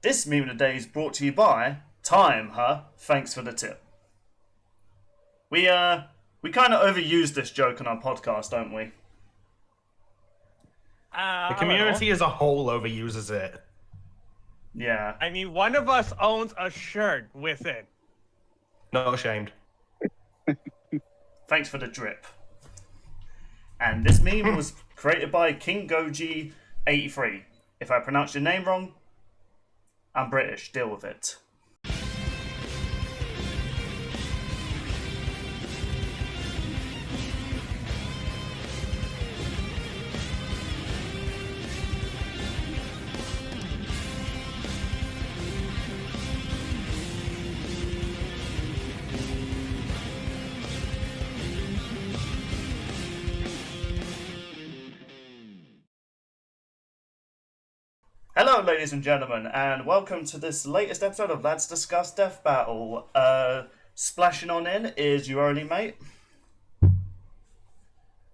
This meme of the day is brought to you by Time, huh? Thanks for the tip. We kind of overuse this joke on our podcast, don't we? The community as a whole overuses it. Yeah. I mean, one of us owns a shirt with it. Not ashamed. Thanks for the drip. And this meme was created by King Goji 83. If I pronounced your name wrong, I'm British. Deal with it. Hello, ladies and gentlemen, and welcome to this latest episode of Let's Discuss Death Battle. Splashing on in is your only mate.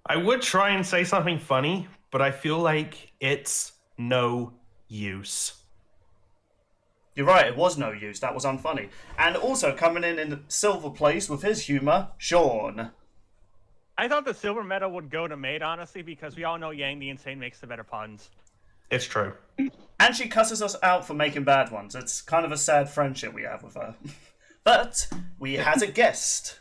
I would try and say something funny, but I feel like it's no use. You're right, it was no use. That was unfunny. And also coming in silver place with his humor, Sean. I thought the silver medal would go to Maid, honestly, because we all know Yang the Insane makes the better puns. It's true. And she cusses us out for making bad ones. It's kind of a sad friendship we have with her. But we has a guest.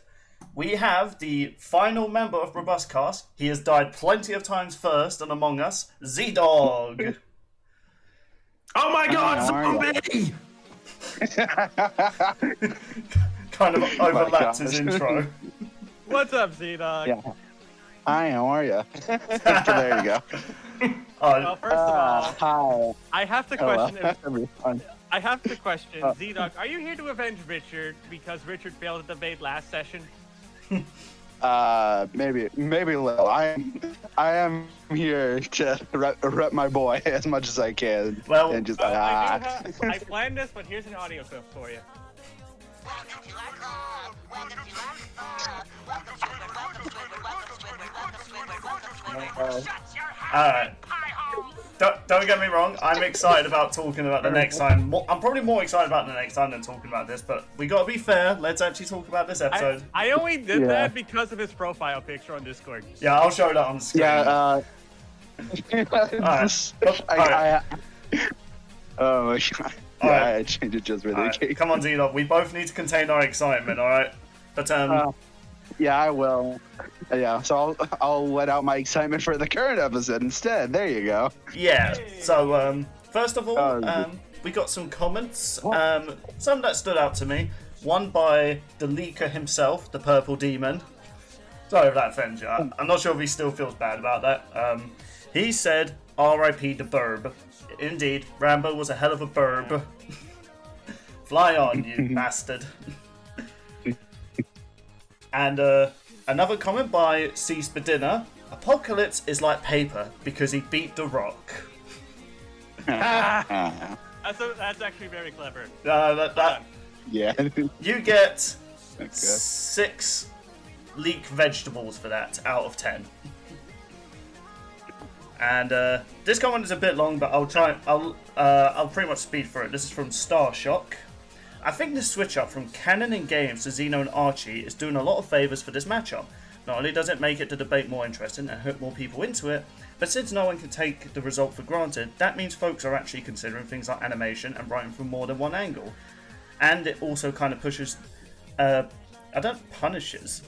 We have the final member of Brobuscast. He has died plenty of times first and among us, ZDogg. Oh my god, zombie! Kind of overlapped his intro. What's up, ZDogg? Yeah. Hi, how are you? There you go. Well, first of all, hi. I have to question. Everyone. I have to question, ZDogg. Are you here to avenge Richard because Richard failed at the debate last session? Maybe a little. I am here to rep my boy as much as I can. Well, and just I planned this, but here's an audio clip for you. Alright. Don't get me wrong, I'm excited about talking about the next time. I'm probably more excited about the next time than talking about this, but we gotta be fair. Let's actually talk about this episode. I only did that because of his profile picture on Discord. Yeah, I'll show that on the screen. Yeah, Alright. Oh my god. Yeah, I changed it just for the case. Come on, ZDogg. We both need to contain our excitement, alright? But, yeah, I will. Yeah, so I'll let out my excitement for the current episode instead. There you go. Yeah, so, first of all, we got some comments. Some that stood out to me. One by the leaker himself, the Purple Demon. Sorry if that offends you. I'm not sure if he still feels bad about that. He said, R.I.P. the Burb. Indeed, Rambo was a hell of a burb. Fly on, you bastard. And another comment by C. Spadina. Apocalypse is like paper because he beat The Rock. That's actually very clever. Yeah. You get 6 leek vegetables for that out of 10. And this comment is a bit long, but I'll pretty much speed through it. This is from Star Shock. I think the switch up from canon in games to Xeno and Archie is doing a lot of favours for this matchup. Not only does it make the debate more interesting and hook more people into it, but since no one can take the result for granted, that means folks are actually considering things like animation and writing from more than one angle. And it also kind of pushes, punishes.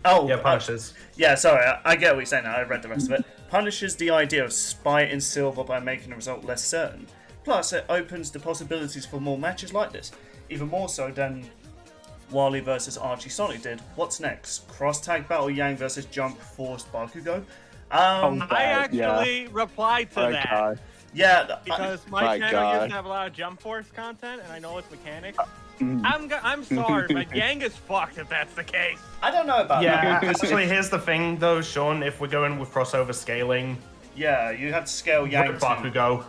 Oh, yeah, punishes. Yeah, sorry, I get what you're saying now, I read the rest of it. Punishes the idea of spiting silver by making the result less certain. Plus, it opens the possibilities for more matches like this, even more so than Wily versus Archie Sonic did. What's next? Cross-tag battle Yang versus Jump Force Bakugo? I actually replied to that. God. Yeah, because my channel used to have a lot of Jump Force content, and I know its mechanics. I'm sorry, but Yang is fucked if that's the case. I don't know about that. Yeah, actually, here's the thing, though, Sean. If we're going with crossover scaling, yeah, you have to scale Yang to Bakugo.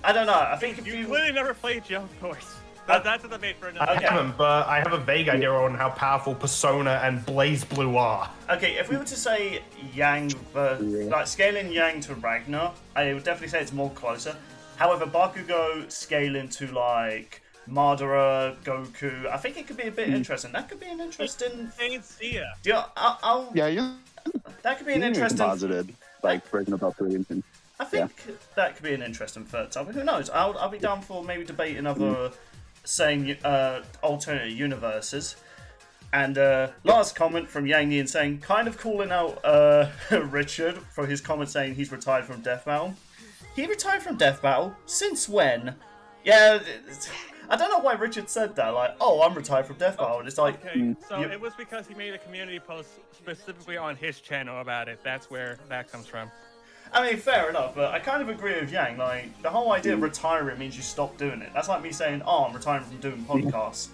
I don't know. I think if you clearly never played Jump Force. That's a debate for another. I haven't, but I have a vague idea on how powerful Persona and Blaze Blue are. Okay, if we were to say Yang, like scaling Yang to Ragnar, I would definitely say it's more closer. However, Bakugo scaling to like Madara, Goku, I think it could be a bit interesting. That could be an interesting. Yeah, that could be an interesting. Posited, like breaking about brilliant. I think that could be an interesting third topic. Who knows? I'll be down for maybe debating other saying alternate universes. And last comment from Yang Yin saying, kind of calling out Richard for his comment saying he's retired from Death Battle. He retired from Death Battle? Since when? Yeah, I don't know why Richard said that. Like, oh, I'm retired from Death Battle. And it's like, so it was because he made a community post specifically on his channel about it. That's where that comes from. I mean, fair enough, but I kind of agree with Yang. Like, the whole idea of retiring means you stop doing it. That's like me saying, oh, I'm retiring from doing podcasts.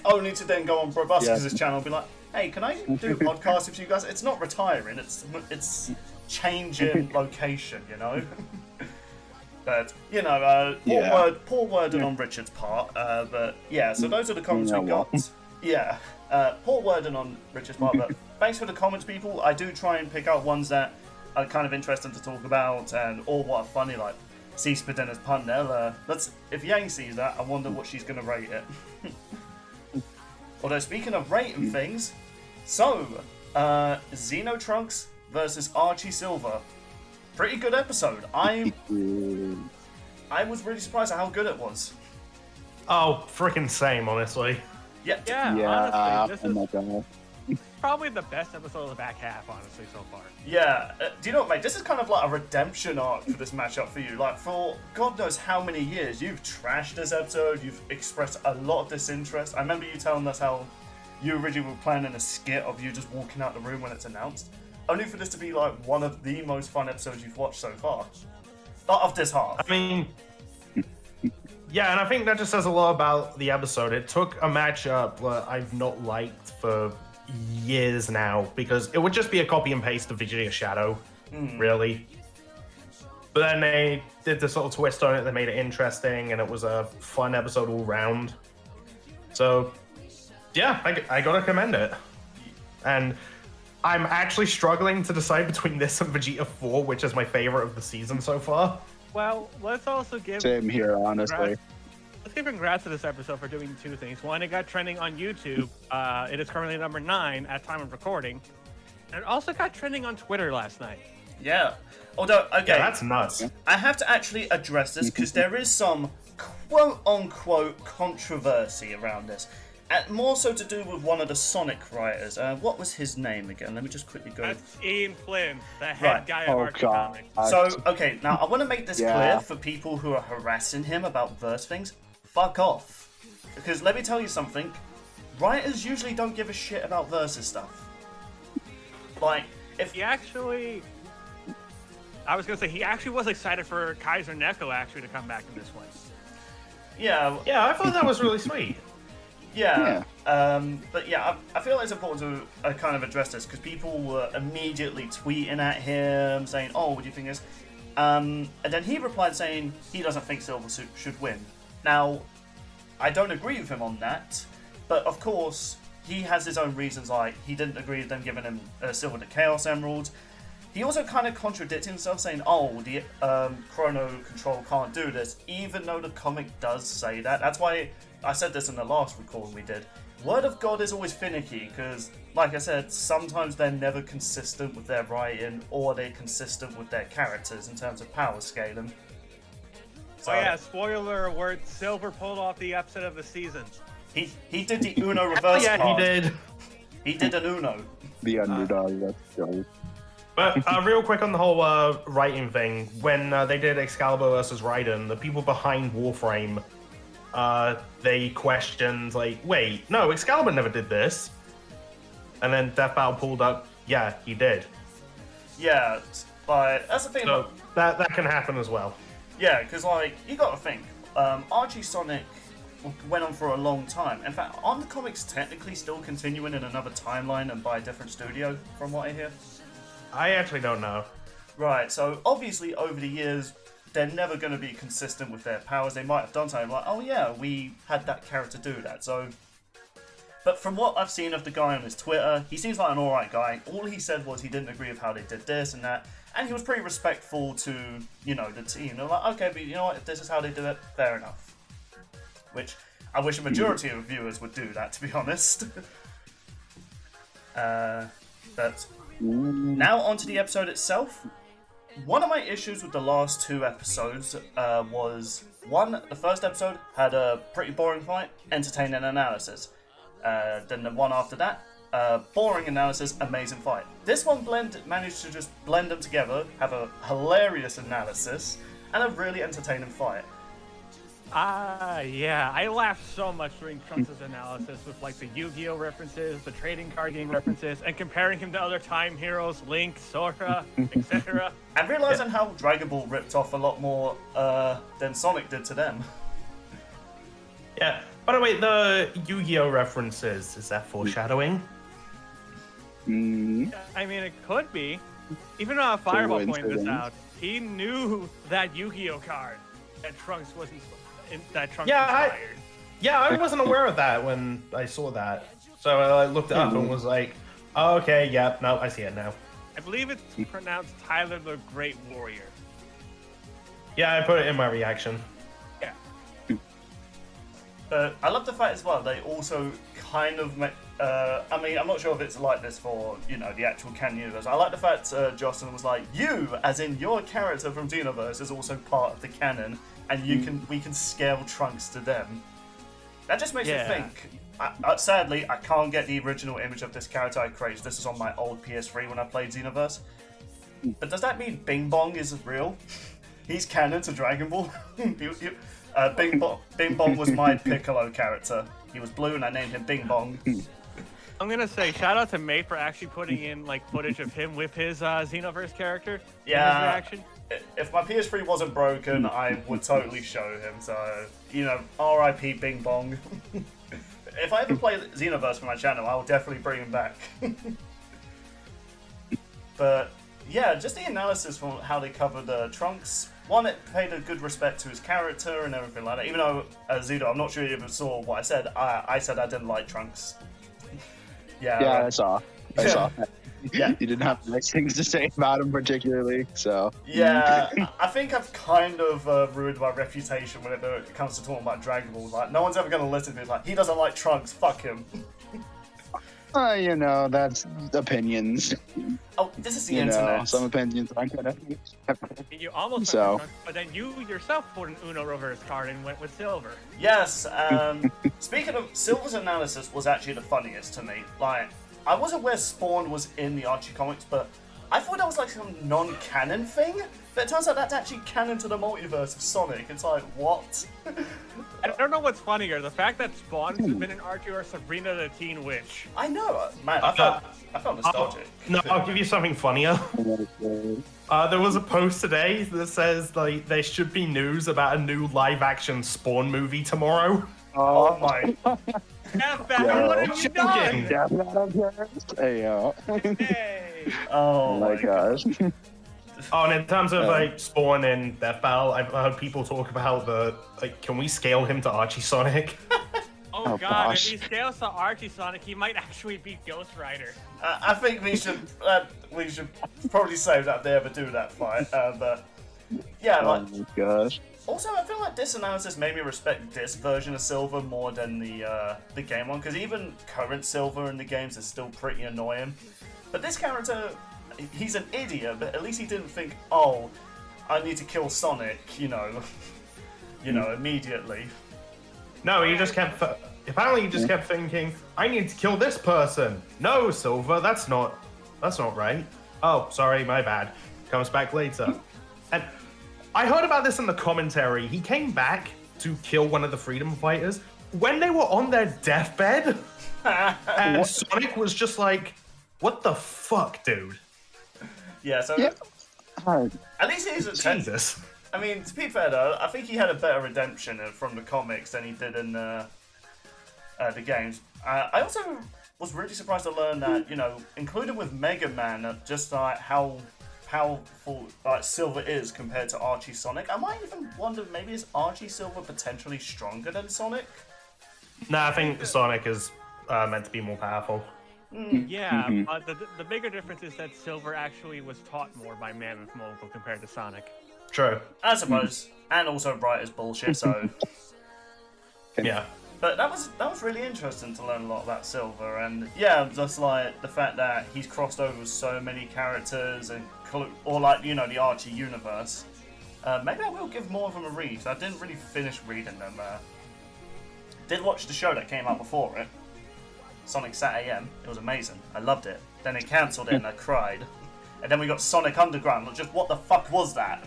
Only to then go on Brobuscast' channel and be like, hey, can I do podcasts with you guys? It's not retiring, it's changing location, you know? But, you know, poor wording on Richard's part. But, yeah, so those are the comments we got. Yeah, poor wording on Richard's part, but thanks for the comments, people. I do try and pick out ones that are kind of interesting to talk about, or what are funny, like C-Spadina's pun there. If Yang sees that, I wonder what she's going to rate it. Although, speaking of rating things, so, Xeno Trunks versus Archie Silver. Pretty good episode. I was really surprised at how good it was. Oh, freaking same, honestly. Yeah, honestly, this is probably the best episode of the back half, honestly, so far. Yeah, do you know what, mate? This is kind of like a redemption arc for this matchup for you. Like, for God knows how many years, you've trashed this episode, you've expressed a lot of disinterest. I remember you telling us how you originally were planning a skit of you just walking out the room when it's announced. Only for this to be, like, one of the most fun episodes you've watched so far. Not of this half. I mean, yeah, and I think that just says a lot about the episode. It took a matchup that I've not liked for years now, because it would just be a copy and paste of Vegeta Shadow, really. But then they did this little twist on it that made it interesting, and it was a fun episode all round. So, yeah, I gotta commend it. And I'm actually struggling to decide between this and Vegeta 4, which is my favorite of the season so far. Well, let's also give... Same here, honestly. Let's give congrats to this episode for doing two things. One, it got trending on YouTube. It is currently number 9 at time of recording. And it also got trending on Twitter last night. Yeah. Although, okay. Yeah, that's nuts. I have to actually address this because there is some quote-unquote controversy around this. And more so to do with one of the Sonic writers. What was his name again? Let me just quickly go. That's Ian Flynn, the head guy of Archie Comics. So, okay, now I want to make this clear for people who are harassing him about verse things. Fuck off. Because let me tell you something. Writers usually don't give a shit about versus stuff. Like, if... He actually... I was going to say, he actually was excited for Kaiser Neko actually to come back in this one. Yeah. Yeah, I thought that was really sweet. Yeah. But yeah, I feel it's important to kind of address this because people were immediately tweeting at him saying, oh, what do you think of this? And then he replied saying he doesn't think Silver should win. Now, I don't agree with him on that, but of course, he has his own reasons, like he didn't agree with them giving him Silver the Chaos Emeralds. He also kind of contradicted himself saying, oh, the Chrono Control can't do this, even though the comic does say that. That's why I said this in the last recording we did. Word of God is always finicky, because, like I said, sometimes they're never consistent with their writing, or they're consistent with their characters in terms of power scaling. So, oh yeah, spoiler alert, Silver pulled off the upset of the season. He did the Uno reverse card. Yeah, he did. He did an Uno. The underdog, that's true. But real quick on the whole writing thing, when they did Excalibur versus Raiden, the people behind Warframe, they questioned, like, wait, no, Excalibur never did this. And then Death Battle pulled up, yeah, he did. Yeah, but that's the thing. So that can happen as well. Yeah, because, like, you gotta think, Archie Sonic went on for a long time. In fact, aren't the comics technically still continuing in another timeline and by a different studio, from what I hear? I actually don't know. Right, so obviously over the years, they're never going to be consistent with their powers. They might have done something like, oh yeah, we had that character do that, so... But from what I've seen of the guy on his Twitter, he seems like an alright guy. All he said was he didn't agree with how they did this and that. And he was pretty respectful to, you know, the team. They're like, okay, but you know what, if this is how they do it, fair enough. Which I wish a majority of viewers would do that, to be honest. But now onto the episode itself. One of my issues with the last 2 episodes was, one, the first episode had a pretty boring fight, entertaining analysis. Then the one after that, boring analysis, amazing fight. This one managed to just blend them together, have a hilarious analysis, and a really entertaining fight. Yeah, I laughed so much during Trunks' analysis with like the Yu-Gi-Oh references, the trading card game references, and comparing him to other time heroes, Link, Sora, etc. And realizing how Dragon Ball ripped off a lot more than Sonic did to them. Yeah. By the way, the Yu-Gi-Oh references, is that foreshadowing? I mean, it could be. Even Fireball pointed this out. He knew that Yu-Gi-Oh card that Trunks wasn't. That Trunks inspired. I wasn't aware of that when I saw that. So I looked it up and was like, oh, okay, yeah, no, I see it now. I believe it's pronounced Tyler the Great Warrior. Yeah, I put it in my reaction. Yeah. But I love the fact as well, they also kind of I mean, I'm not sure if it's like this for, you know, the actual canon universe. I like the fact Jocelyn was like, you, as in your character from Xenoverse, is also part of the canon, and we can scale Trunks to them. That just makes me think. Sadly, I can't get the original image of this character I created. This is on my old PS3 when I played Xenoverse. But does that mean Bing Bong is real? He's canon to Dragon Ball? Bing Bong was my Piccolo character. He was blue and I named him Bing Bong. I'm gonna say shout out to Mate for actually putting in like footage of him with his Xenoverse character. Yeah. In his reaction. If my PS3 wasn't broken, I would totally show him. So, you know, R.I.P. Bing Bong. If I ever play Xenoverse for my channel, I will definitely bring him back. But yeah, just the analysis from how they covered Trunks. One, it paid a good respect to his character and everything like that. Even though, Zudo, I'm not sure you ever saw what I said. I said I didn't like Trunks. Yeah, I saw. Yeah. You didn't have nice things to say about him particularly, so. Yeah, I think I've kind of ruined my reputation whenever it comes to talking about Dragon Ball. Like, no one's ever going to listen to me. Like, he doesn't like Trunks, fuck him. You know, that's opinions. Oh, this is the You internet. know, some opinions aren't gonna. You almost So. went with Trunks, but then you yourself pulled an Uno reverse card and went with Silver. Yes, speaking of, Silver's analysis was actually the funniest to me. Like, I wasn't aware Spawn was in the Archie comics, but I thought that was like some non-canon thing. But it turns out that's actually canon to the multiverse of Sonic. It's like, what? I don't know what's funnier, the fact that Spawn has been in Archie or Sabrina the Teen Witch. I know, man. I felt nostalgic. No, I'll give you something funnier. There was a post today that says like there should be news about a new live-action Spawn movie tomorrow. Oh my. F that, what have you done? Hey, yo. Hey. Oh my gosh. Oh, and in terms of like Spawn and Death Battle, I've heard people talk about can we scale him to Archie Sonic? Oh god, gosh. if he scales to Archie Sonic, he might actually beat Ghost Rider. I think we should probably save that if they ever do that fight. But yeah, like, Oh my gosh. also I feel like this analysis made me respect this version of Silver more than the game one, because even current Silver in the games is still pretty annoying. But this character, he's an idiot, but at least he didn't think, oh, I need to kill Sonic, immediately. No, he just kept. Apparently, he just kept thinking, "I need to kill this person." No, Silver, that's not right. Oh, sorry, my bad. Comes back later. And I heard about this in the commentary. He came back to kill one of the freedom fighters when they were on their deathbed, and Sonic was just like, "What the fuck, dude?" Yeah, so Yeah. at least he's a Jesus. I mean, to be fair though, I think he had a better redemption from the comics than he did in the games. I also was really surprised to learn that, included with Mega Man, just like how powerful Silver is compared to Archie Sonic. I might even wonder, maybe is Archie Silver potentially stronger than Sonic? Nah, I think Sonic is meant to be more powerful. Yeah, but the bigger difference is that Silver actually was taught more by Mammoth Mogul compared to Sonic. True. I suppose. And also bright as bullshit, so... Yeah. But that was really interesting to learn a lot about Silver, and yeah, just like the fact that he's crossed over with so many characters, and or like, you know, the Archie universe. Maybe I will give more of them a read. I didn't really finish reading them. Did watch the show that came out before it, Sonic Sat AM. It was amazing. I loved it. Then they cancelled it and I cried. And then we got Sonic Underground. Just what the fuck was that?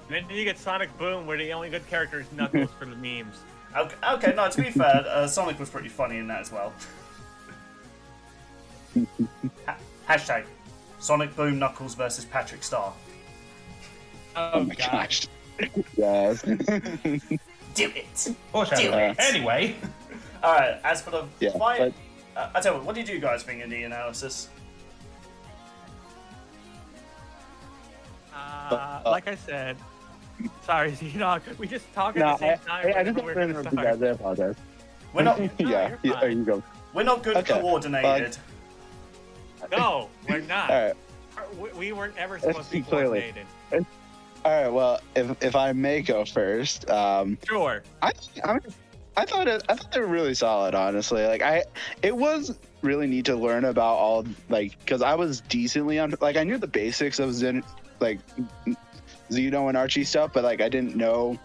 And then you get Sonic Boom, where the only good character is Knuckles for the memes. Okay, no, to be fair, Sonic was pretty funny in that as well. Hashtag Sonic Boom Knuckles versus Patrick Star. Oh my gosh. Yes. Do it! Anyway. Alright, as for the fight, but... I tell you what did you guys think in the analysis? Like I said, sorry, ZDogg, we just talk at the same time. I just don't remember you guys. I apologize. We're not. There you go. We're not good coordinated. No, we're not. All right. We weren't ever supposed to be coordinated. All right. Well, if I may go first, Sure. I thought they were really solid, honestly. Like it was really neat to learn about all, like, because I was decently on, like, I knew the basics of Xeno and Archie stuff, but like I didn't know,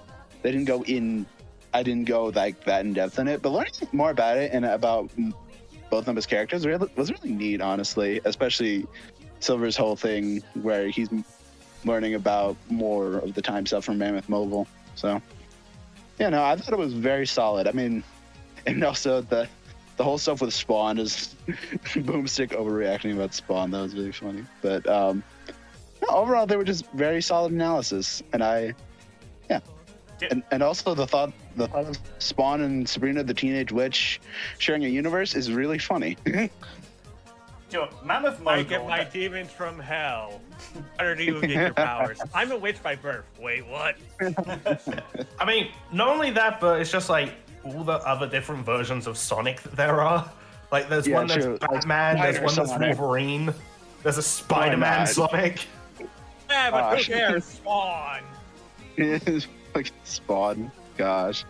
I didn't go like that in depth in it. But learning more about it and about both of them as characters was really neat, honestly. Especially Silver's whole thing where he's learning about more of the time stuff from Mammoth Mogul. So yeah, no, I thought it was very solid. I mean, and also the whole stuff with Spawn is Boomstick overreacting about Spawn. That was really funny. But no, overall, they were just very solid analysis, and and also the thought of Spawn and Sabrina the Teenage Witch sharing a universe is really funny. Mammoth Mogul. I get my demons from hell. How do you get your powers? I'm a witch by birth. Wait, what? I mean, not only that, but it's just like all the other different versions of Sonic that there are. Like, there's one that's Batman, there's one that's Wolverine, there's a Spider-Man Sonic. Yeah, but who cares? Spawn. Like Spawn. Gosh.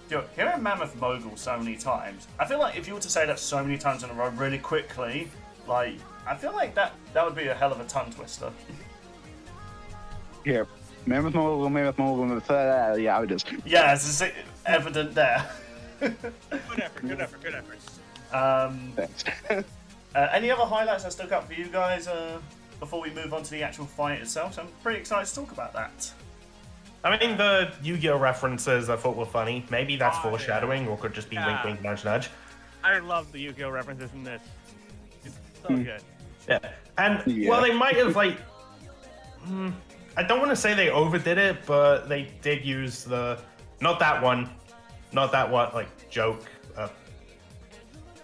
Hearing Mammoth Mogul so many times, I feel like if you were to say that so many times in a row really quickly, like, I feel like that would be a hell of a tongue twister. Here, Mammoth Mogul, yeah, I would just... Yeah, it's evident there. Good effort. Thanks. Any other highlights that stuck out for you guys before we move on to the actual fight itself? So I'm pretty excited to talk about that. I mean, the Yu-Gi-Oh references I thought were funny. Maybe that's foreshadowing, or could just be wink, wink, nudge, nudge. I love the Yu-Gi-Oh references in this. It's so good. Yeah, and well, they might have like. I don't want to say they overdid it, but they did use the not that one, like joke a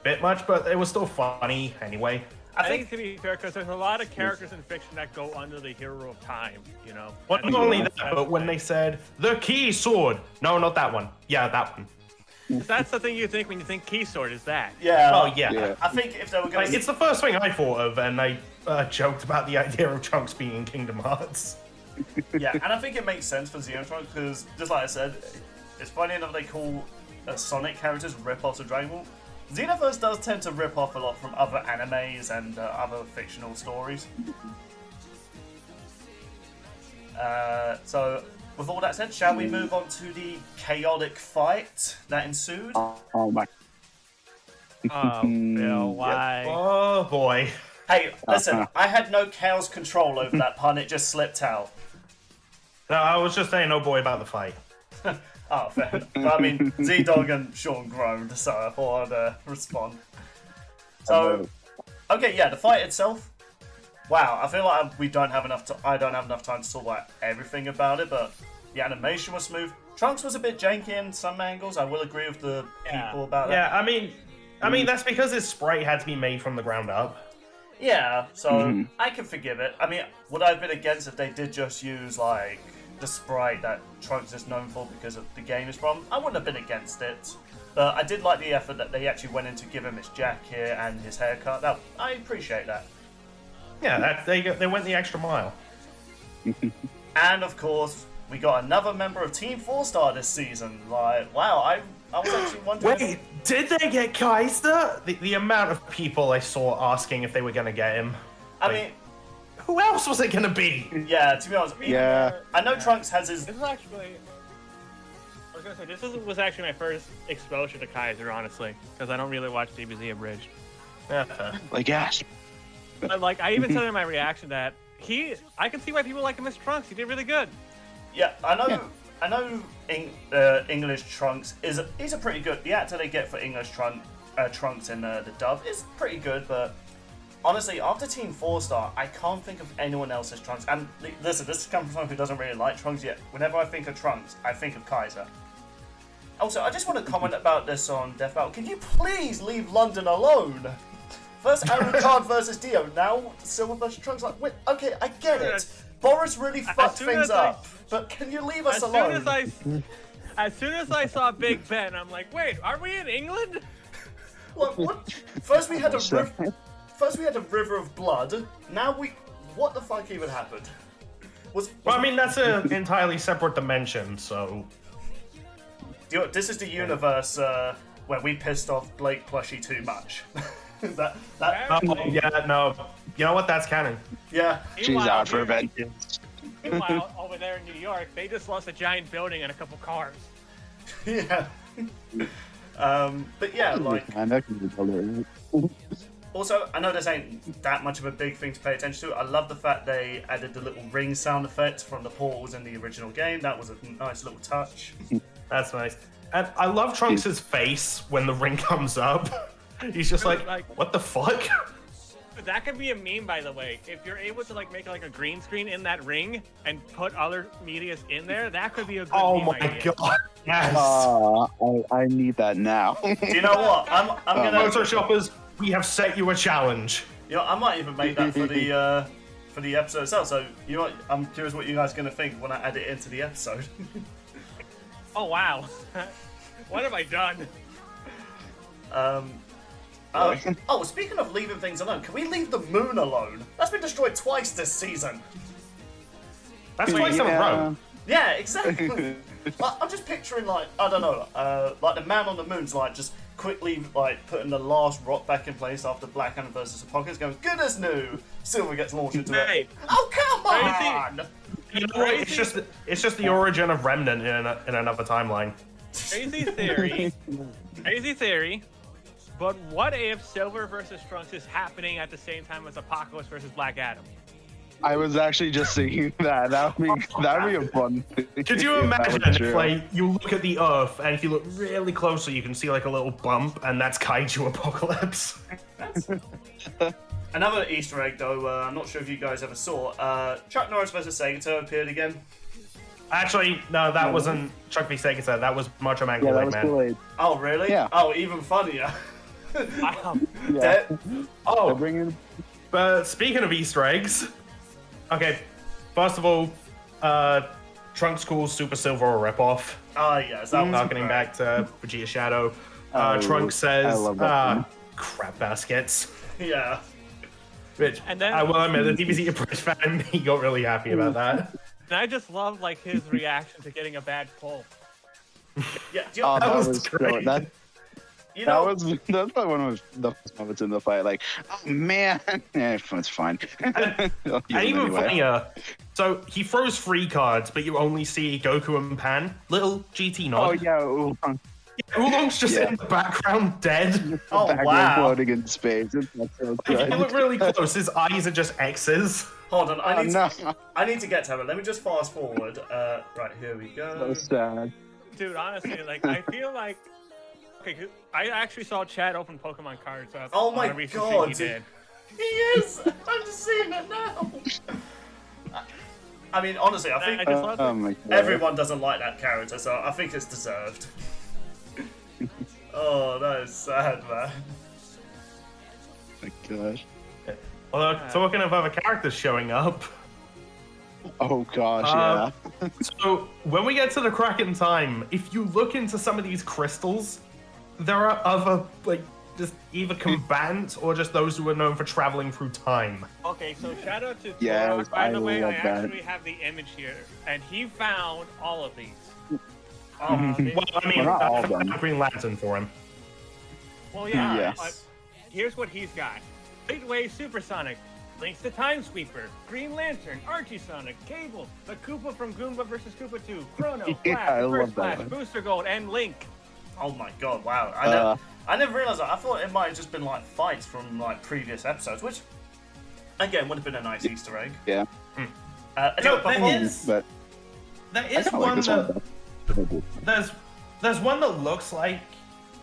bit much, but it was still funny anyway. I think to be fair, because there's a lot of characters in fiction that go under the hero of time, you know? Well, not only that, but when they said, the key sword. No, not that one. Yeah, that one. That's the thing you think when you think key sword, is that. Yeah. Oh, yeah. I think if they were going to... It's the first thing I thought of, and I joked about the idea of Trunks being in Kingdom Hearts. Yeah, and I think it makes sense for Xeno Trunks, because, just like I said, it's funny enough they call Sonic characters rip-offs of Dragon Ball. Xenoverse does tend to rip off a lot from other animes and other fictional stories. So, with all that said, shall we move on to the chaotic fight that ensued? Oh my. Oh, Bill, why? Oh, boy. Hey, listen, I had no chaos control over that pun, it just slipped out. No, I was just saying, oh boy, about the fight. Oh, fair. I mean, ZDogg and Sean groaned, so I thought I'd respond. So, okay, yeah, the fight itself. Wow, I feel like I don't have enough time to talk about everything about it, but the animation was smooth. Trunks was a bit janky in some angles. I will agree with the people about that. Yeah, I mean that's because his sprite had to be made from the ground up. Yeah, so I can forgive it. I mean, would I have been against if they did just use like the sprite that Trunks is known for because of the game is from, I wouldn't have been against it. But I did like the effort that they actually went in to give him his jacket and his haircut. I appreciate that. Yeah, they went the extra mile. And of course, we got another member of Team 4-Star this season. Like, wow, I was actually wondering... Wait, did they get Kaiser? The amount of people I saw asking if they were going to get him. I mean... Who else was it going to be? Yeah, to be honest, I know Trunks has his... This is actually... I was going to say, this was actually my first exposure to Kaiser, honestly. Because I don't really watch DBZ Abridged. Yeah. Like Ash. But, like, I even said in my reaction that I can see why people like him as Trunks. He did really good. Yeah, I know English Trunks he's a pretty good... The actor they get for English Trunks in the dub is pretty good, but... Honestly, after Team 4-Star, I can't think of anyone else as Trunks. And listen, this comes from someone who doesn't really like Trunks yet. Whenever I think of Trunks, I think of Kaiser. Also, I just want to comment about this on Death Battle. Can you please leave London alone? First Alucard versus Dio, now Silver versus Trunks. Like, wait, okay, I get it. Boris really fucked things up, but can you leave us alone? As soon as I saw Big Ben, I'm like, wait, are we in England? What? First we had a river of blood. Now what the fuck even happened? Well, I mean, that's an entirely separate dimension, so... This is the universe where we pissed off Blake Plushie too much. Yeah, no. You know what? That's canon. Yeah. She's out for vengeance. Meanwhile, over there in New York, they just lost a giant building and a couple cars. Yeah. But yeah, like... Also, I know this ain't that much of a big thing to pay attention to. I love the fact they added the little ring sound effects from the portals in the original game. That was a nice little touch. That's nice. And I love Trunks' face when the ring comes up. He's just like, what the fuck? That could be a meme, by the way. If you're able to make a green screen in that ring and put other medias in there, that could be a good meme idea. God. Yes. I need that now. Do you know what? I'm gonna... Photoshoppers, we have set you a challenge. You know, I might even make that for the episode itself. So, you know what? I'm curious what you guys are gonna think when I add it into the episode. Oh wow. What have I done? Speaking of leaving things alone, can we leave the moon alone? That's been destroyed twice this season. That's twice in a row. Yeah, exactly. I'm just picturing, like, I don't know, like the man on the moon's like just quickly putting the last rock back in place after Black Adam versus Apocalypse, going, good as new. Silver gets launched into it. Oh, come on! You know what? It's just the origin of Remnant in another timeline. Crazy theory. But what if Silver versus Trunks is happening at the same time as Apocalypse versus Black Adam? I was actually just thinking that. That would be a fun thing. Could you imagine if you look at the Earth and if you look really closely, you can see like a little bump, and that's Kaiju Apocalypse. Another Easter egg, though. I'm not sure if you guys ever saw. Chuck Norris versus Segata appeared again. Actually, no, that wasn't Chuck v. Segata. That was Macho Man Kool-Aid Man. Kool-Aid. Oh, really? Yeah. Oh, even funnier. Yeah. But speaking of Easter eggs, okay, first of all, Trunks calls Super Silver a ripoff. Oh, yes. That was harkening back to Vegeta Shadow. Trunks says, crap baskets. Yeah. Which, and then, I will admit, the DBZ Approach fan, he got really happy about that. And I just love, his reaction to getting a bad pull. Yeah, that was great. That's probably one of the best moments in the fight. Like, oh man, it's fine. And even funnier, so he throws 3 cards, but you only see Goku and Pan. Little GT nod. Oh yeah, Oolong. Oolong's just in the background, dead. Oh wow! Floating in space. If you look really close, his eyes are just X's. Hold on, I need to get to it. Let me just fast forward. Right, here we go. So sad. Dude, honestly, I feel like... Okay, I actually saw Chad open Pokemon cards up. Oh my god! He did. He is! I'm just seeing it now! I mean, honestly, I think everyone doesn't like that character, so I think it's deserved. Oh, that is sad, man. My gosh. Although, talking of other characters showing up, Oh gosh, yeah. So when we get to the Kraken time, if you look into some of these crystals, there are other just either combatants or just those who are known for traveling through time. Okay, so shout out to Yeah, Turok, by the way. I love that. actually have the image here, and he found all of these. Well, I mean, Well, not all of them. Green Lantern for him. Well, yeah. Yes. Here's what he's got: Lightwave Supersonic, links to Time Sweeper, Green Lantern, Archie Sonic, Cable, the Koopa from Goomba vs. Koopa 2, Chrono, Flash, Yeah, I First love that Flash, one. Booster Gold, and Link. Oh my god! Wow. I never realized that. I thought it might have just been like fights from like previous episodes, which again would have been a nice Easter egg. Yeah. No, there is But there I is kinda like one this that one. there's one that looks like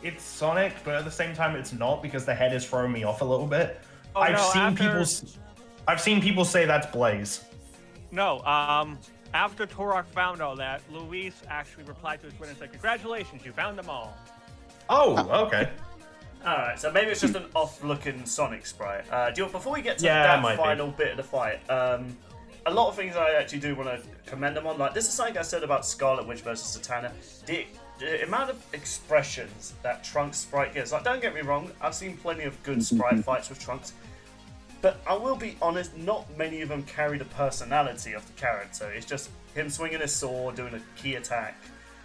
it's Sonic, but at the same time it's not because the head is throwing me off a little bit. Oh, I've no, seen people say that's Blaze. No, after Turok found all that, Luis actually replied to his Twitter and said, "Congratulations, you found them all." Oh, okay. Alright, so maybe it's just an off-looking Sonic sprite. Before we get to Yeah, it that might final bit of the fight, a lot of things I actually do want to commend them on. Like, this is something I said about Scarlet Witch versus Zatanna. The amount of expressions that Trunks sprite gives. Like, don't get me wrong, I've seen plenty of good sprite fights with Trunks. But I will be honest, not many of them carry the personality of the character. It's just him swinging his sword, doing a key attack.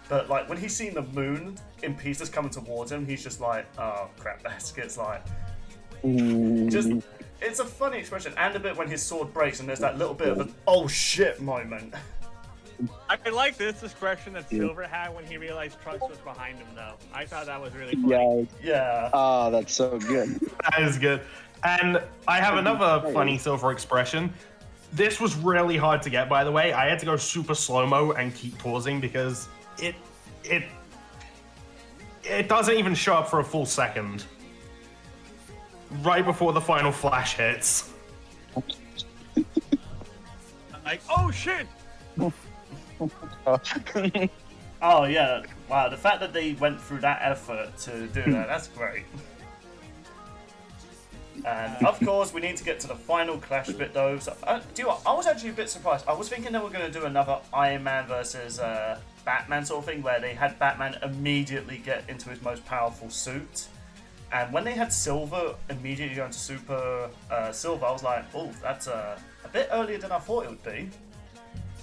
But like when he's seen the moon in pieces coming towards him, he's just like, oh crap baskets, like just it's a funny expression, and a bit when his sword breaks and there's that little bit of an oh shit moment. I like this expression that Silver had when he realized Trunks was behind him, though. I thought that was really funny. Yeah. Oh, that's so good. That is good. And I have another funny Silver expression. This was really hard to get, by the way. I had to go super slow-mo and keep pausing because it doesn't even show up for a full second. Right before the final flash hits. Like, oh shit! Oh yeah. Wow, the fact that they went through that effort to do that, that's great. And of course, we need to get to the final clash bit though. So, do you know what? I was actually a bit surprised. I was thinking they were going to do another Iron Man versus Batman sort of thing, where they had Batman immediately get into his most powerful suit. And when they had Silver immediately go into Super Silver, I was like, oh, that's a bit earlier than I thought it would be.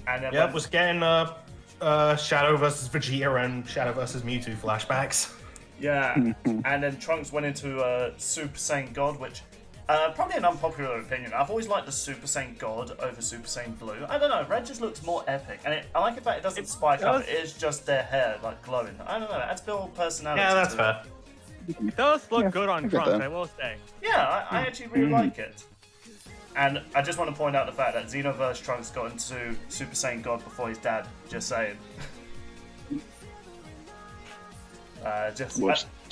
And then Yep, was getting Shadow versus Vegeta and Shadow versus Mewtwo flashbacks. Yeah, and then Trunks went into Super Saiyan God, which probably an unpopular opinion. I've always liked the Super Saiyan God over Super Saiyan Blue. I don't know, red just looks more epic, and I like the fact it doesn't spike up. It is just their hair like glowing. I don't know, that's built personality. Yeah, that's to fair. It does look good on Trunks, that. I will say. Yeah, I actually really like it. And I just want to point out the fact that Xenoverse Trunks got into Super Saiyan God before his dad. Just saying.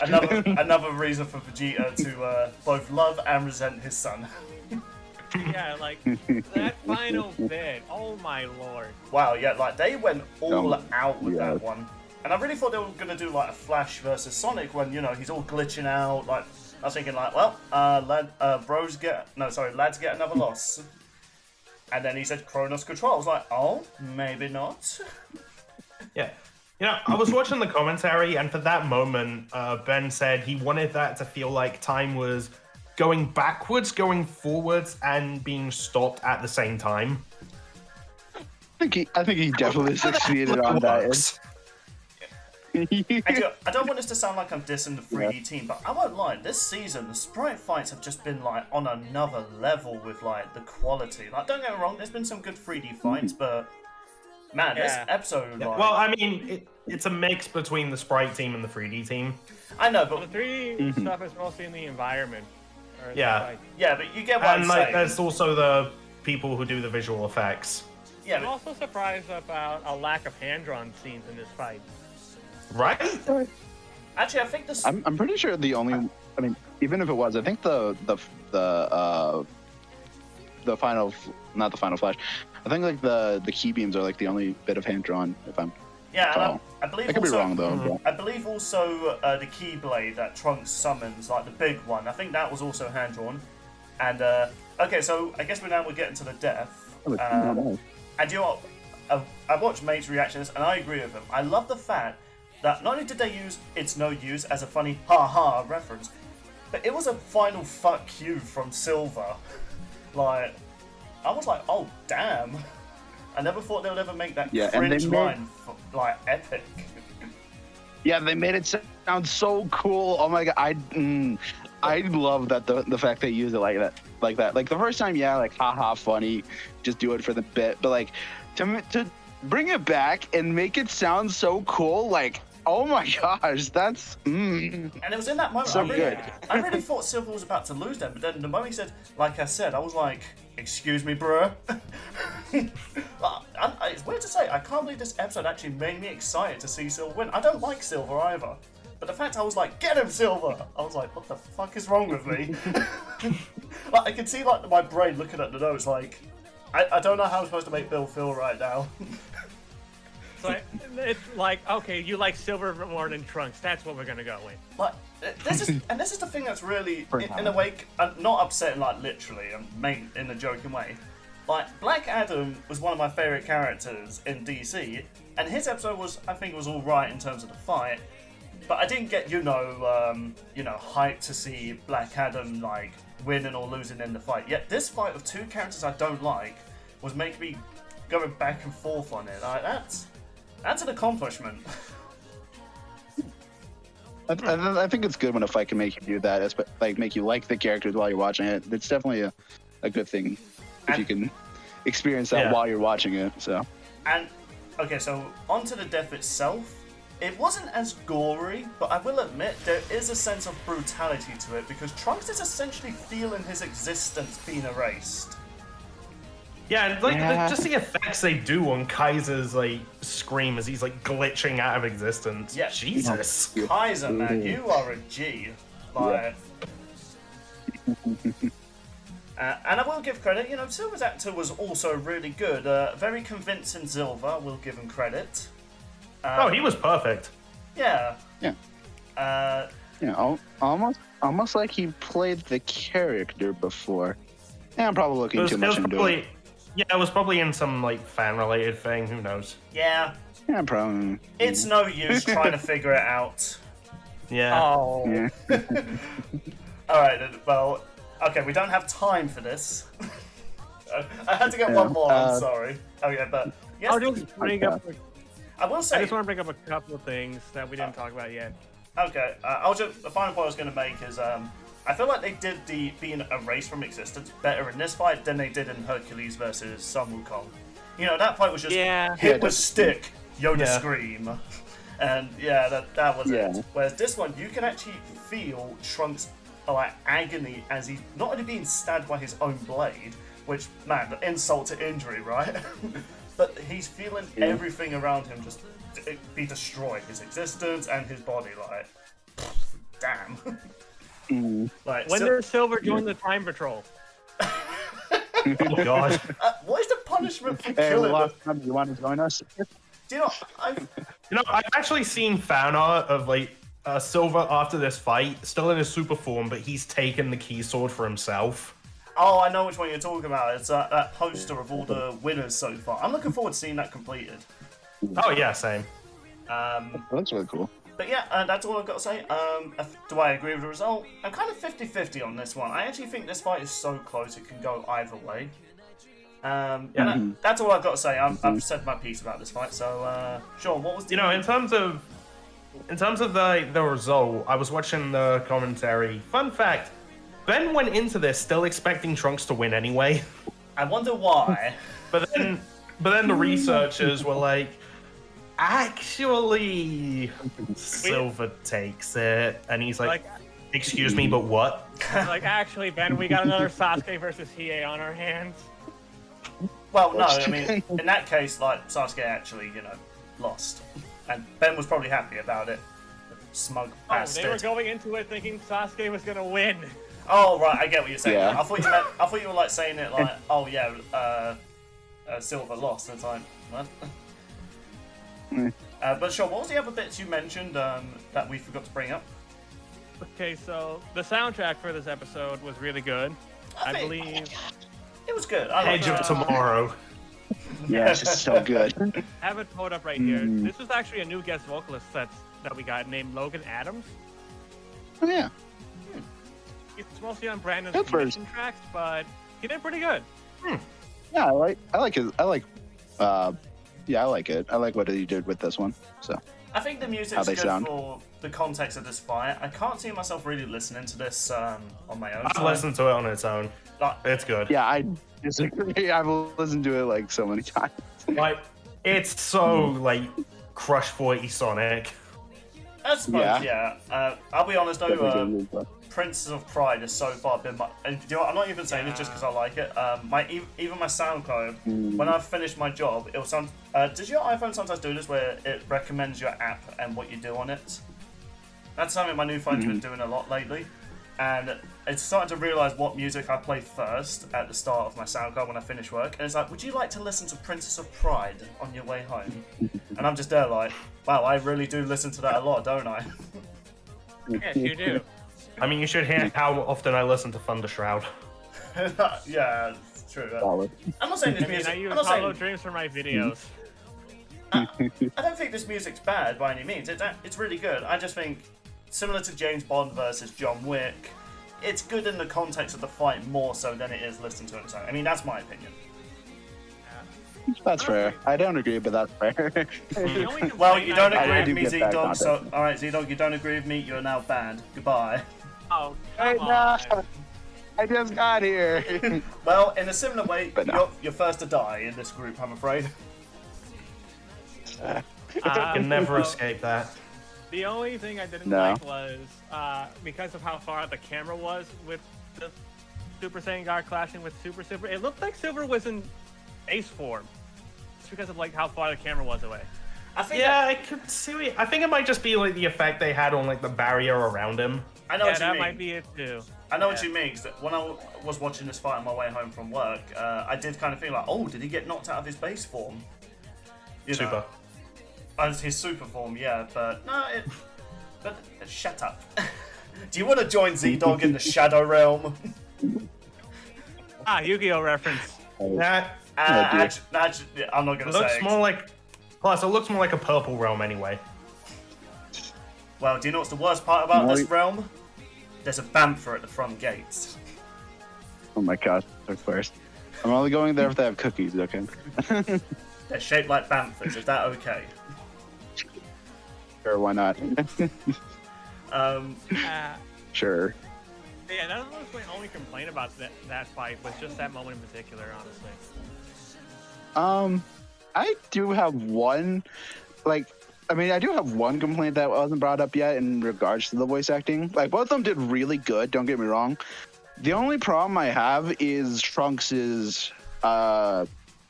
Another reason for Vegeta to both love and resent his son. Yeah, like, that final bit, oh my lord. Wow, yeah, like they went all out with yeah. that one. And I really thought they were going to do like a Flash versus Sonic when, you know, he's all glitching out. Like, I was thinking like, well, lads get another loss. And then he said Kronos Control. I was like, oh, maybe not. Yeah. You know, I was watching the commentary, and for that moment, Ben said he wanted that to feel like time was going backwards, going forwards, and being stopped at the same time. I think he definitely succeeded on that. I don't want this to sound like I'm dissing the 3D team, but I won't lie. This season, the sprite fights have just been like on another level with like the quality. Like, don't get me wrong, there's been some good 3D fights, but man, this episode. Like, well, I mean, it's a mix between the sprite team and the 3D team. I know, but The 3D stuff is mostly in the environment. Or Yeah. yeah, but you get what I'm And like, saying. there's also the people who do the visual effects. Yeah, I'm but, also surprised about a lack of hand-drawn scenes in this fight. Right? actually, I think this. I'm pretty sure the only. I mean, even if it was, I think the final, not the final flash. I think like the key beams are like the only bit of hand drawn. If I'm. Yeah, and I believe I could also, be wrong though. I believe also the Keyblade that Trunks summons, like the big one, I think that was also hand drawn. And okay, so I guess we're getting to the death. And you know what? I watched Mate's reactions, and I agree with him. I love the fact that not only did they use "It's No Use" as a funny ha-ha reference, but it was a final fuck you from Silver. Like, I was like, oh, damn. I never thought they would ever make that cringe line, like, epic. Yeah, they made it sound so cool. Oh my god, I love that the fact they use it like that. Like the first time, yeah, like haha, funny, just do it for the bit. But like to bring it back and make it sound so cool, like oh my gosh, that's And it was in that moment so good. I really thought Silver was about to lose them, but then the moment he said, like I said, I was like, excuse me, bruh. It's weird to say, I can't believe this episode actually made me excited to see Silver win. I don't like Silver either. But the fact I was like, get him, Silver! I was like, what the fuck is wrong with me? Like, I could see like my brain looking at the notes like, I don't know how I'm supposed to make Bill feel right now. It's like, okay, you like Silver more than Trunks. That's what we're gonna go with. Like, this is the thing that's really, in a way, not upsetting, like literally, and in a joking way. Like, Black Adam was one of my favorite characters in DC, and his episode was, I think, was all right in terms of the fight. But I didn't get, hyped to see Black Adam like winning or losing in the fight. Yet this fight of two characters I don't like was making me going back and forth on it. Like, that's an accomplishment. I think it's good when a fight can make you do that. It's like make you like the characters while you're watching it. It's definitely a good thing if you can experience that while you're watching it. So. And okay, so onto the death itself. It wasn't as gory, but I will admit there is a sense of brutality to it because Trunks is essentially feeling his existence being erased. Yeah, like just the effects they do on Kaiser's like scream as he's like glitching out of existence. Yeah, Jesus, Kaiser, man, you are a G. Like, and I will give credit. Silver's actor was also really good. Very convincing Silver. We'll give him credit. He was perfect. Yeah. Yeah. Almost like he played the character before. Yeah, I'm probably looking too much into it. Yeah, it was probably in some like fan-related thing. Who knows? Yeah. Yeah, probably. It's no use trying to figure it out. Yeah. Oh. Yeah. All right. Well, okay. We don't have time for this. I had to get one more. I'm sorry. Oh yeah, but yes. I'll just bring up. I will say. I just want to bring up a couple of things that we didn't talk about yet. Okay. The final point I was going to make is I feel like they did the being erased from existence better in this fight than they did in Hercules versus Sun Wukong. That fight was just hit with stick, Yoda scream, and that was it. Whereas this one, you can actually feel Trunks' like agony as he's not only being stabbed by his own blade, which man, insult to injury, right? But he's feeling everything around him just be destroyed, his existence and his body. Like, damn. Like, when does Silver join the Time Patrol? Oh god. What is the punishment for killing them? You want to join us? Do you know, I've actually seen fan art of like Silver after this fight, still in his super form, but he's taken the key sword for himself. Oh, I know which one you're talking about. It's that poster of all the winners so far. I'm looking forward to seeing that completed. Oh yeah, same. That's really cool. But yeah, that's all I've got to say. Do I agree with the result? I'm kind of 50-50 on this one. I actually think this fight is so close it can go either way. That's all I've got to say. I've said my piece about this fight. So, Sean, what was the... in terms of the result, I was watching the commentary. Fun fact, Ben went into this still expecting Trunks to win anyway. I wonder why. But then the researchers were like, actually, Silver takes it, and he's like, excuse me, but what? Like, actually, Ben, we got another Sasuke versus Hiei on our hands. Well, no, I mean, in that case, like, Sasuke actually, lost. And Ben was probably happy about it. Smug bastard. They were going into it thinking Sasuke was gonna win. Oh, right, I get what you're saying. Yeah. I thought you were, like, saying it like, oh, yeah, Silver lost. And it's like, what? But Sean, what was the other bits you mentioned that we forgot to bring up? Okay, so the soundtrack for this episode was really good. I believe it was good. Edge of Tomorrow. Yeah, it's just so good. I have it pulled up right here. This was actually a new guest vocalist that we got named Logan Adams. Oh yeah. It's mostly on Brandon's commission tracks, but he did pretty good. Yeah, I like it. Yeah, I like it. I like what he did with this one. So I think the music's good for the context of this fight. I can't see myself really listening to this on my own. I've listened to it on its own. It's good. Yeah, I disagree. I've listened to it like so many times. Like, it's so like Crush 40 Sonic. I suppose, yeah. I'll be honest though, Princess of Pride has so far been my. And you know what, I'm not even saying it just because I like it. Even my SoundCloud, when I've finished my job, it'll sound. Does your iPhone sometimes do this where it recommends your app and what you do on it? That's something my new phone's been doing a lot lately, and it's starting to realise what music I play first at the start of my SoundCloud when I finish work. And it's like, would you like to listen to Princess of Pride on your way home? And I'm just there like, wow, I really do listen to that a lot, don't I? Yes, you do. I mean, you should hear how often I listen to Thundershroud. Yeah, it's true. I'm not saying this music. I use Hollow Dreams for my videos. I don't think this music's bad by any means. It's really good. I just think, similar to James Bond versus John Wick, it's good in the context of the fight more so than it is listening to it on its own. I mean, that's my opinion. That's fair. I don't agree, but that's fair. Well, you don't agree with me, ZDogg, so... Alright, ZDogg, you don't agree with me, you're now banned. Goodbye. Oh, come on. I just got here. Well, in a similar way, you're first to die in this group, I'm afraid. You can never escape that. The only thing I didn't like was because of how far out the camera was with the Super Saiyan God clashing with Super Silver. It looked like Silver was in ace form. It's because of like how far the camera was away. I could see it. I think it might just be like the effect they had on like the barrier around him. I know what you mean. That might be it too. I know what you mean, because when I was watching this fight on my way home from work, I did kind of feel like, oh, did he get knocked out of his base form? Super. As his super form, yeah, but no, but shut up. Do you want to join ZDogg in the Shadow Realm? Yu-Gi-Oh reference. Actually, I'm not gonna say. It looks more like a purple realm anyway. Well, do you know what's the worst part about this realm? There's a banter at the front gates. Oh my god, they're first. I'm only going there if they have cookies, okay? They're shaped like banthers, is that okay? Sure, why not? Sure. Yeah, that was my only complaint about that fight, was just that moment in particular, honestly. I do have one, I do have one complaint that wasn't brought up yet in regards to the voice acting. Like, both of them did really good, don't get me wrong. The only problem I have is Trunks's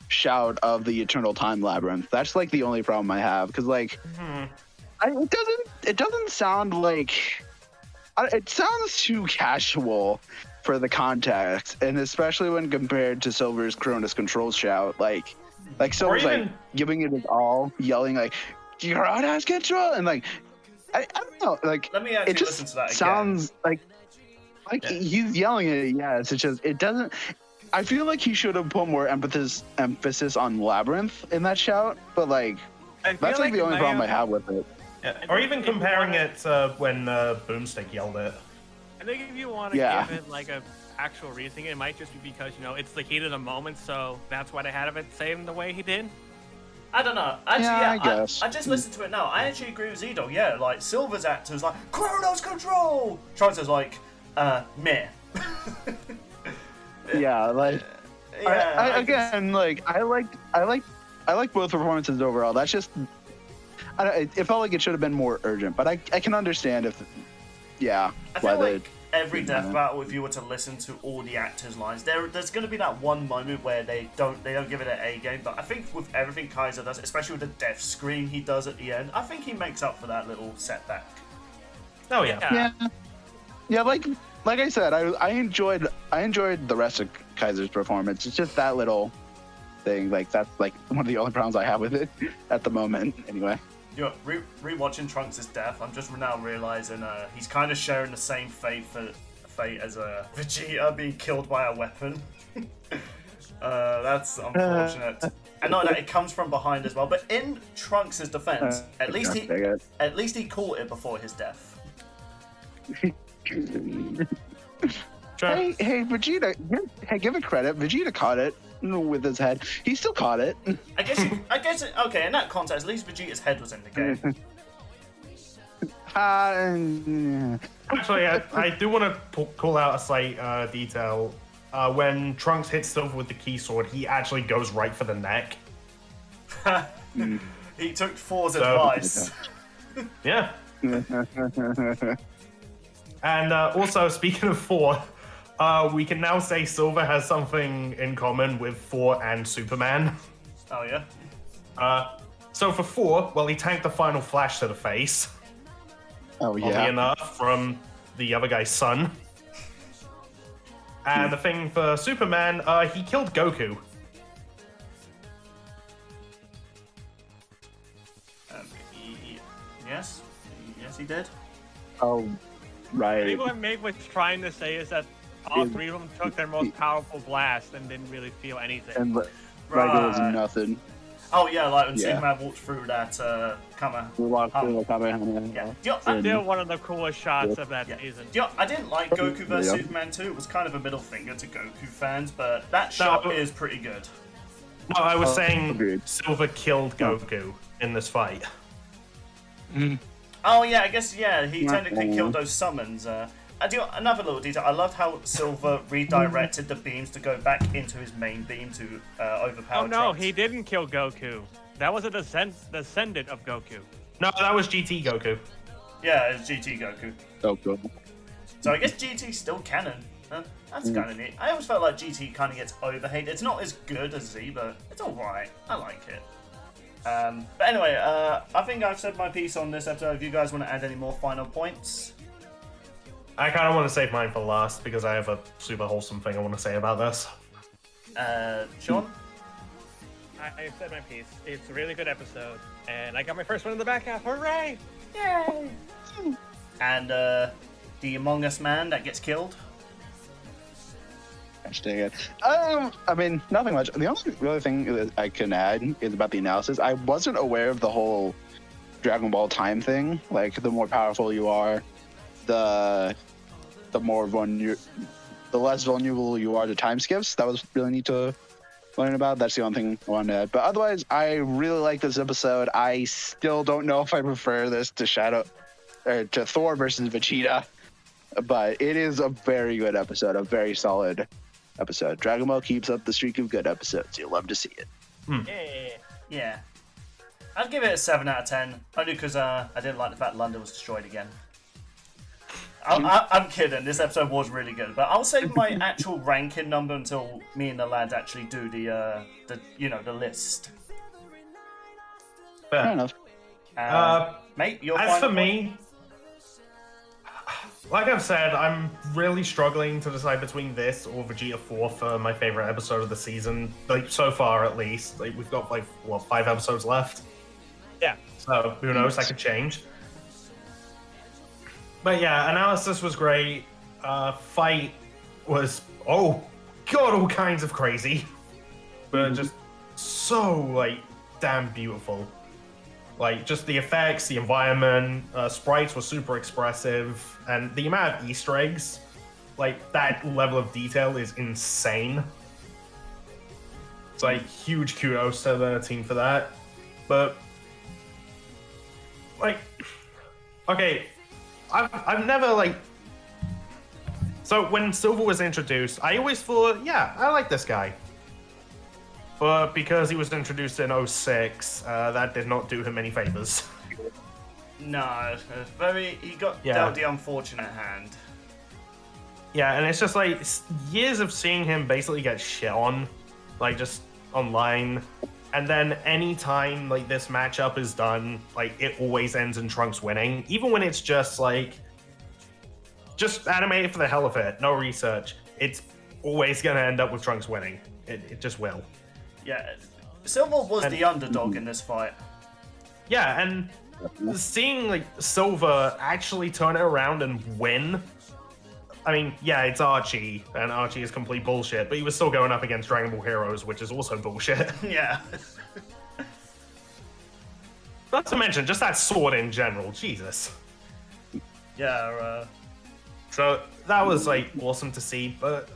shout of the Eternal Time Labyrinth. That's like the only problem I have, because it doesn't sound like, it sounds too casual for the context, and especially when compared to Silver's Cronus Control shout, like Silver's like giving it his all, yelling like, "You're out of control," and like, I don't know, like, let me actually listen to that again. Sounds like he's yelling it. Yeah, it's just, it doesn't. I feel like he should have put more emphasis on Labyrinth in that shout, but like, that's like the only problem I have with it. Yeah, or even comparing it to when Boomstick yelled it. I think if you want to give it like a actual reasoning, it might just be because, it's the heat of the moment, so that's why they had it say him the way he did. I don't know. Actually, I guess. I just listened to it now. I actually agree with ZDogg. Yeah, like, Silver's actor's like, Chronos Control! Trunks is like, meh. Yeah, like, I like both performances overall. That's just, it felt like it should have been more urgent, but I can understand if, I feel like every death battle, if you were to listen to all the actors' lines, there's going to be that one moment where they don't give it an A game. But I think with everything Kaiser does, especially with the death scream he does at the end, I think he makes up for that little setback. Oh yeah. Yeah. Like I said, I enjoyed the rest of Kaiser's performance. It's just that little thing. Like, that's like one of the only problems I have with it at the moment. Anyway. Rewatching Trunks' death, I'm just now realizing he's kind of sharing the same fate as Vegeta being killed by a weapon. That's unfortunate. And not that it comes from behind as well, but in Trunks' defense, at least he caught it before his death. Hey, Vegeta! Hey, give it credit. Vegeta caught it with his head. He still caught it. I guess. Okay, in that context, at least Vegeta's head was in the game. Actually, I do want to call out a slight detail. When Trunks hits Silver with the key sword, he actually goes right for the neck. He took Thor's advice. Yeah. And also, speaking of Thor, we can now say Silver has something in common with Thor and Superman. Oh, yeah? So for Thor, well, he tanked the final flash to the face. Oh, yeah. Oddly enough, from the other guy's son. And the thing for Superman, he killed Goku. Yes, he did. Oh, right. I think what Meg was trying to say is that all three of them took their most powerful blast and didn't really feel anything. And it was nothing. Oh yeah, like when Superman walked through that Still one of the coolest shots of that season. Yeah, I didn't like Goku vs Superman 2. It was kind of a middle finger to Goku fans, but that shot is pretty good. No, I was saying Silver killed Goku in this fight. Oh yeah, I guess he technically killed those summons. I do another little detail. I loved how Silver redirected the beams to go back into his main beam to overpower. Oh no, Trunks. He didn't kill Goku. That was a descendant of Goku. No, that was GT Goku. Yeah, it's GT Goku. Oh, cool. So I guess GT's still canon. That's kind of neat. I always felt like GT kind of gets overhated. It's not as good as Z, but it's alright. I like it. But anyway, I think I've said my piece on this episode. If you guys want to add any more final points. I kind of want to save mine for last because I have a super wholesome thing I want to say about this. Sean? I've said my piece. It's a really good episode, and I got my first one in the back half. Hooray! Yay! And the Among Us man that gets killed? Hashtag it. I mean, nothing much. The only other thing that I can add is about the analysis. I wasn't aware of the whole Dragon Ball time thing. Like, the more powerful you are, the less vulnerable you are to time skips. That was really neat to learn about. That's the only thing I wanted to add. But otherwise, I really like this episode. I still don't know if I prefer this to to Thor versus Vegeta, but it is a very good episode, a very solid episode. Dragon Ball keeps up the streak of good episodes. You'll love to see it. Yeah. I'd give it a 7 out of 10, only because I didn't like the fact London was destroyed again. I'm kidding. This episode was really good, but I'll save my actual ranking number until me and the lads actually do the list. Fair enough. Mate, your as for me, like I've said, I'm really struggling to decide between this or Vegeta 4 for my favorite episode of the season. Like so far, at least. Like we've got 5 episodes left. Yeah. So who knows? That could change. But yeah, analysis was great. Fight was, all kinds of crazy. But just so, damn beautiful. Just the effects, the environment, sprites were super expressive, and the amount of Easter eggs, that level of detail is insane. It's huge kudos to the team for that. But, okay, I've never, so when Silver was introduced, I always thought, yeah, I like this guy. But because he was introduced in 06, that did not do him any favors. No, he got dealt the unfortunate hand. Yeah, and it's just years of seeing him basically get shit on, just online. And then any time this matchup is done, it always ends in Trunks winning. Even when it's just animated for the hell of it, no research. It's always gonna end up with Trunks winning. It just will. Yeah, Silver was the underdog in this fight. Yeah, and seeing Silver actually turn it around and win, I mean, yeah, it's Archie, and Archie is complete bullshit, but he was still going up against Dragon Ball Heroes, which is also bullshit. Yeah. Not to mention, just that sword in general, Jesus. Yeah, So that was, like, awesome to see, but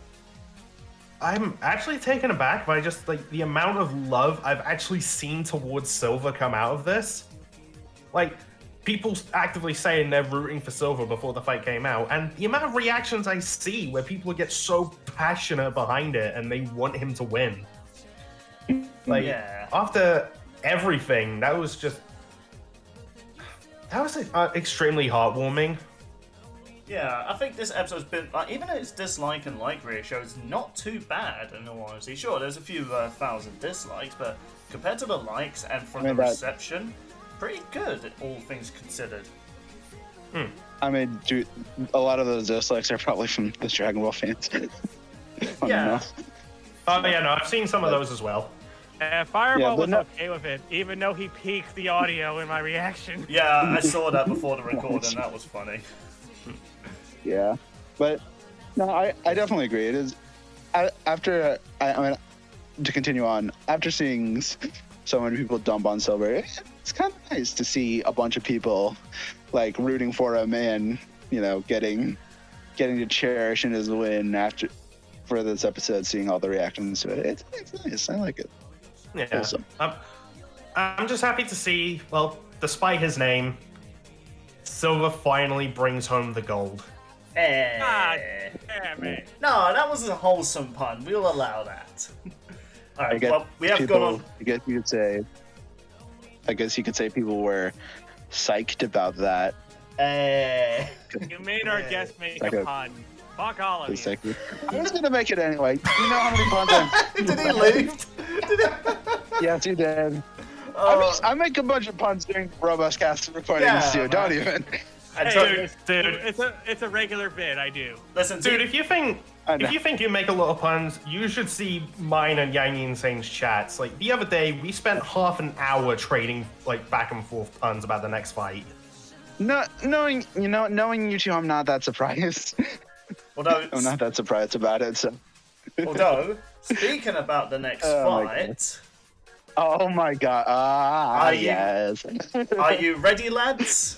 I'm actually taken aback by just, like, the amount of love I've actually seen towards Silver come out of this. Like, people actively saying they're rooting for Silver before the fight came out, and the amount of reactions I see where people get so passionate behind it and they want him to win. Like, after everything, that was extremely heartwarming. Yeah, I think this episode's been, like, even its dislike and like ratio is not too bad, in all honesty. Sure, there's a few thousand dislikes, but compared to the likes and from the reception, pretty good, all things considered. I mean, dude, a lot of those dislikes are probably from the Dragon Ball fans. Yeah. Oh, yeah, no, I've seen some of those as well. Fireball was okay with it, even though he peaked the audio in my reaction. Yeah, I saw that before the record, and that was funny. Yeah, but no, I definitely agree. It is I mean, to continue on, after seeing so many people dump on Silver, it's kind of nice to see a bunch of people like rooting for him and, you know, getting to cherish in his win for this episode, seeing all the reactions to it. It's nice. I like it. Yeah. Awesome. I'm just happy to see, well, despite his name, Silver finally brings home the gold. Damn it. No, that was a wholesome pun. We'll allow that. Alright, well, we have people, gone on. I guess you could say people were psyched about that. You made our guest make a pun. Fuck all of you. I was gonna make it anyway. You know how many puns Did he leave? Yes, he did. I make a bunch of puns during Brobuscast recordings too. Don't even. Hey, dude, it's a regular bit. I do. Listen, dude, if you think you make a lot of puns, you should see mine and Yang Insane's chats. Like the other day, we spent half an hour trading like back and forth puns about the next fight. No, knowing you two, I'm not that surprised. Although I'm not that surprised about it. So. Although, speaking about the next fight. Oh my god! Yes. Are you ready, lads?